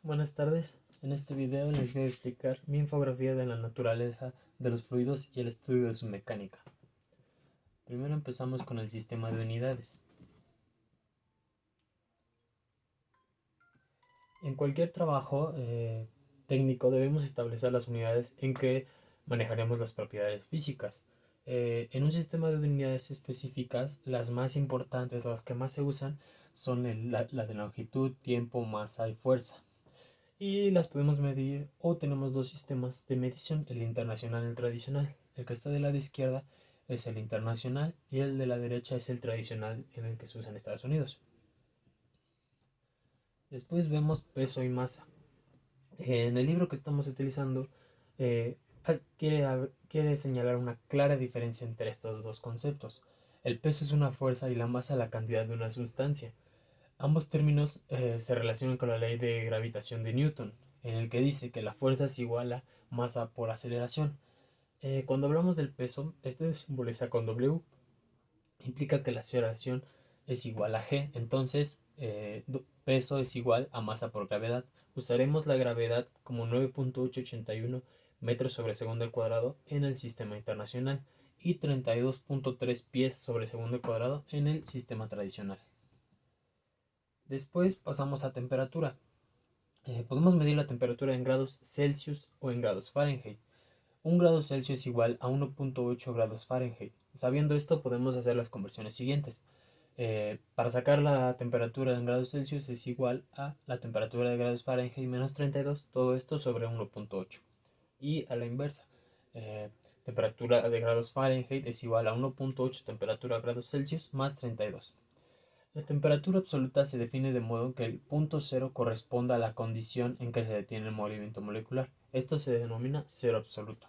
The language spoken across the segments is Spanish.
Buenas tardes. En este video les voy a explicar mi infografía de la naturaleza de los fluidos y el estudio de su mecánica. Primero empezamos con el sistema de unidades. En cualquier trabajo técnico debemos establecer las unidades en que manejaremos las propiedades físicas. En un sistema de unidades específicas, las más importantes, las que más se usan, son la de longitud, tiempo, masa y fuerza. Y las podemos medir o tenemos dos sistemas de medición, el internacional y el tradicional. El que está del lado izquierda es el internacional y el de la derecha es el tradicional en el que se usa en Estados Unidos. Después vemos peso y masa. En el libro que estamos utilizando eh, quiere señalar una clara diferencia entre estos dos conceptos. El peso es una fuerza y la masa la cantidad de una sustancia. Ambos términos se relacionan con la ley de gravitación de Newton, en el que dice que la fuerza es igual a masa por aceleración. Cuando hablamos del peso, este se simboliza con W, implica que la aceleración es igual a g, entonces peso es igual a masa por gravedad. Usaremos la gravedad como 9.881 metros sobre segundo al cuadrado en el sistema internacional y 32.3 pies sobre segundo al cuadrado en el sistema tradicional. Después pasamos a temperatura. Podemos medir la temperatura en grados Celsius o en grados Fahrenheit. Un grado Celsius es igual a 1.8 grados Fahrenheit. Sabiendo esto podemos hacer las conversiones siguientes. Para sacar la temperatura en grados Celsius es igual a la temperatura de grados Fahrenheit menos 32, todo esto sobre 1.8. Y a la inversa, eh, temperatura de grados Fahrenheit es igual a 1.8 temperatura de grados Celsius más 32. La temperatura absoluta se define de modo que el punto cero corresponda a la condición en que se detiene el movimiento molecular. Esto se denomina cero absoluto.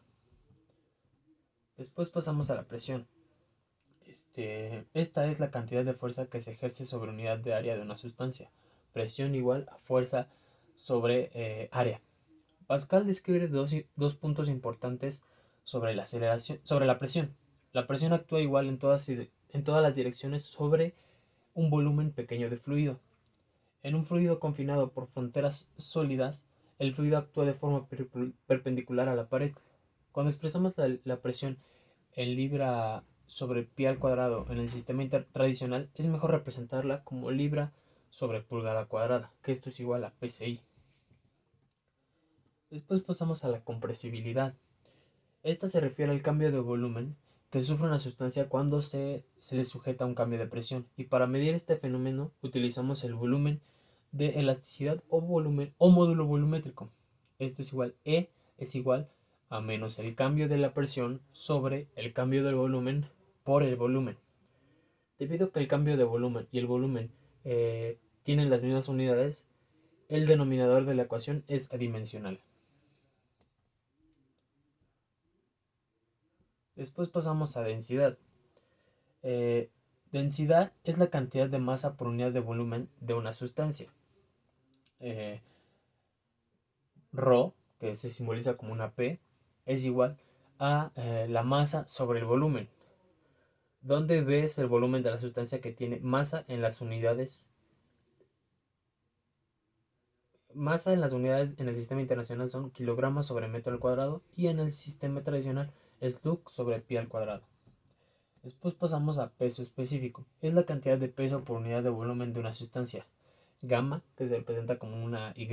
Después pasamos a la presión. Esta es la cantidad de fuerza que se ejerce sobre unidad de área de una sustancia. Presión igual a fuerza sobre área. Pascal describe dos puntos importantes sobre la aceleración, sobre la presión. La presión actúa igual en todas las direcciones sobre un volumen pequeño de fluido. En un fluido confinado por fronteras sólidas, el fluido actúa de forma perpendicular a la pared. Cuando expresamos la presión en libra sobre pi al cuadrado en el sistema tradicional, es mejor representarla como libra sobre pulgada cuadrada, que esto es igual a PSI. Después pasamos a la compresibilidad. Esta se refiere al cambio de volumen que sufre una sustancia cuando se le sujeta a un cambio de presión. Y para medir este fenómeno utilizamos el volumen de elasticidad o volumen o módulo volumétrico. Esto es igual, E es igual a menos el cambio de la presión sobre el cambio del volumen por el volumen. Debido a que el cambio de volumen y el volumen tienen las mismas unidades, el denominador de la ecuación es adimensional. Después pasamos a densidad. Eh, Densidad es la cantidad de masa por unidad de volumen de una sustancia. Eh, Rho, que se simboliza como una P, es igual a la masa sobre el volumen, donde B es el volumen de la sustancia que tiene masa en las unidades. Masa en las unidades en el sistema internacional son kilogramos sobre metro al cuadrado y en el sistema tradicional es Lug sobre pi al cuadrado. Después pasamos a peso específico. Es la cantidad de peso por unidad de volumen de una sustancia. Gamma, que se representa como una Y,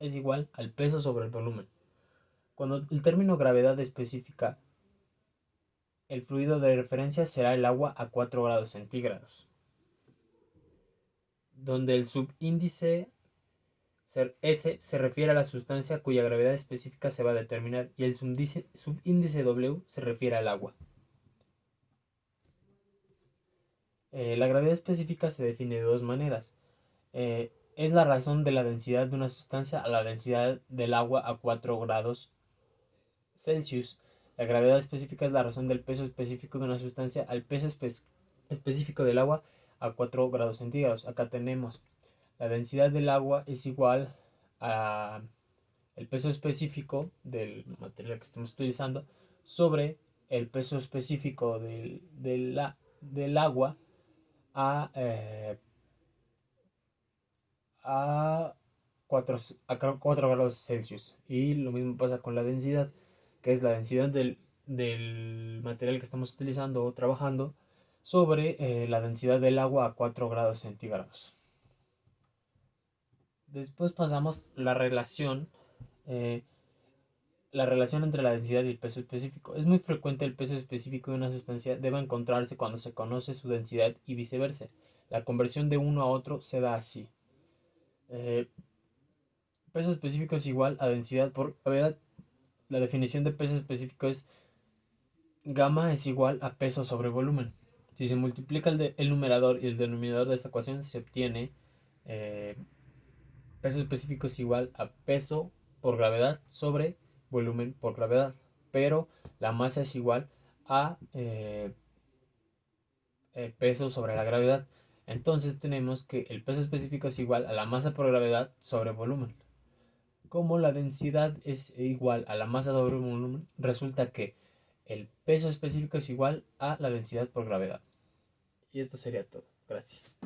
es igual al peso sobre el volumen. Cuando el término gravedad especifica el fluido de referencia será el agua a 4 grados centígrados, donde el subíndice S se refiere a la sustancia cuya gravedad específica se va a determinar y el subíndice W se refiere al agua. La gravedad específica se define de dos maneras. Es la razón de la densidad de una sustancia a la densidad del agua a 4 grados Celsius. La gravedad específica es la razón del peso específico de una sustancia al peso específico del agua a 4 grados centígrados. Acá tenemos la densidad del agua es igual a el peso específico del material que estamos utilizando sobre el peso específico del agua a, a 4 grados Celsius. Y lo mismo pasa con la densidad, que es la densidad del material que estamos utilizando o trabajando sobre la densidad del agua a 4 grados centígrados. Después pasamos eh, la relación entre la densidad y el peso específico. Es muy frecuente el peso específico de una sustancia debe encontrarse cuando se conoce su densidad y viceversa. La conversión de uno a otro se da así. Eh, Peso específico es igual a densidad por gravedad. La definición de peso específico es gamma es igual a peso sobre volumen. Si se multiplica el numerador y el denominador de esta ecuación, se obtiene eh, peso específico es igual a peso por gravedad sobre volumen por gravedad. Pero la masa es igual a peso sobre la gravedad. Entonces tenemos que el peso específico es igual a la masa por gravedad sobre volumen. Como la densidad es igual a la masa sobre volumen, resulta que el peso específico es igual a la densidad por gravedad. Y esto sería todo. Gracias.